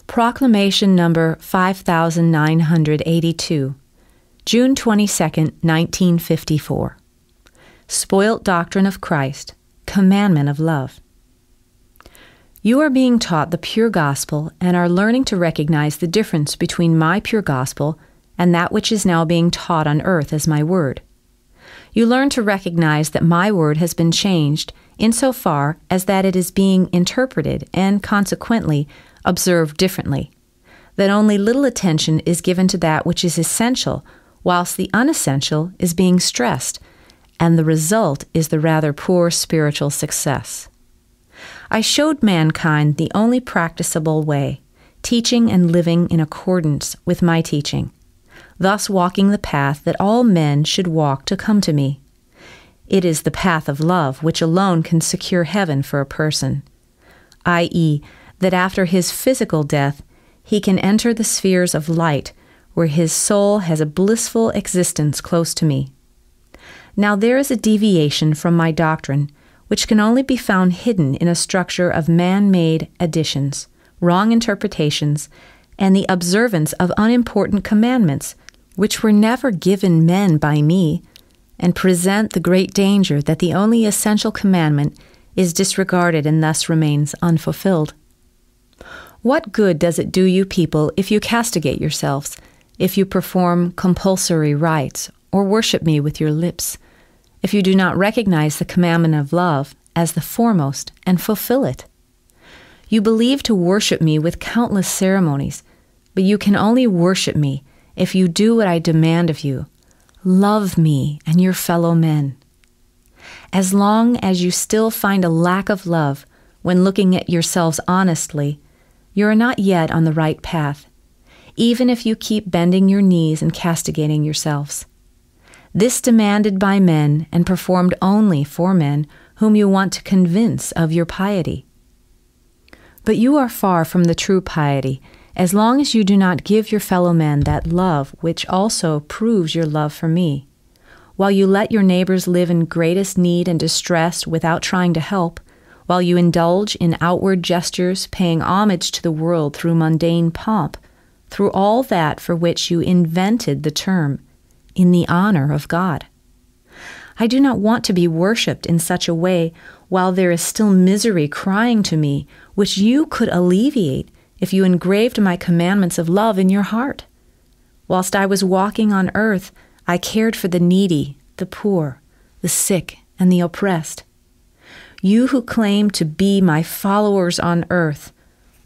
Proclamation number 5982, June 22, 1954. Spoilt Doctrine of Christ, Commandment of Love. You are being taught the pure gospel and are learning to recognize the difference between my pure gospel and that which is now being taught on earth as my word. You learn to recognize that my word has been changed insofar as that it is being interpreted and, consequently, observed differently, that only little attention is given to that which is essential, whilst the unessential is being stressed, and the result is the rather poor spiritual success. I showed mankind the only practicable way, teaching and living in accordance with my teaching, thus walking the path that all men should walk to come to me. It is the path of love which alone can secure heaven for a person, i.e., that after his physical death, he can enter the spheres of light, where his soul has a blissful existence close to me. Now there is a deviation from my doctrine, which can only be found hidden in a structure of man-made additions, wrong interpretations, and the observance of unimportant commandments, which were never given men by me, and present the great danger that the only essential commandment is disregarded and thus remains unfulfilled. What good does it do you people if you castigate yourselves, if you perform compulsory rites, or worship me with your lips, if you do not recognize the commandment of love as the foremost and fulfill it? You believe to worship me with countless ceremonies, but you can only worship me if you do what I demand of you. Love me and your fellow men. As long as you still find a lack of love when looking at yourselves honestly, you are not yet on the right path, even if you keep bending your knees and castigating yourselves. This demanded by men and performed only for men whom you want to convince of your piety. But you are far from the true piety as long as you do not give your fellow men that love which also proves your love for me, while you let your neighbors live in greatest need and distress without trying to help, while you indulge in outward gestures, paying homage to the world through mundane pomp, through all that for which you invented the term, in the honor of God. I do not want to be worshipped in such a way while there is still misery crying to me, which you could alleviate if you engraved my commandments of love in your heart. Whilst I was walking on earth, I cared for the needy, the poor, the sick, and the oppressed. You who claim to be my followers on earth,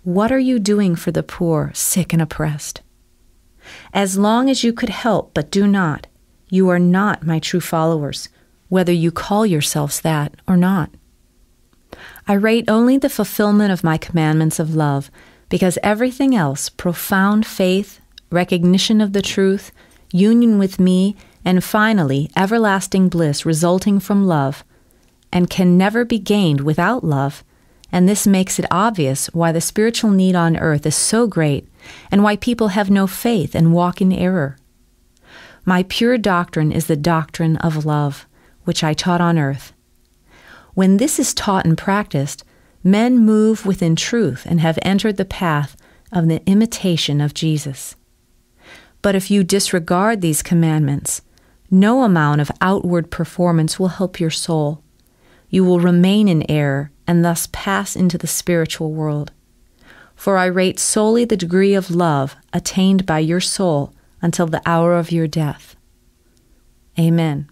what are you doing for the poor, sick, and oppressed? As long as you could help but do not, you are not my true followers, whether you call yourselves that or not. I rate only the fulfillment of my commandments of love, because everything else, profound faith, recognition of the truth, union with me, and finally everlasting bliss resulting from love, and can never be gained without love, and this makes it obvious why the spiritual need on earth is so great, and why people have no faith and walk in error. My pure doctrine is the doctrine of love, which I taught on earth. When this is taught and practiced, men move within truth and have entered the path of the imitation of Jesus. But if you disregard these commandments, no amount of outward performance will help your soul. You will remain in error and thus pass into the spiritual world. For I rate solely the degree of love attained by your soul until the hour of your death. Amen.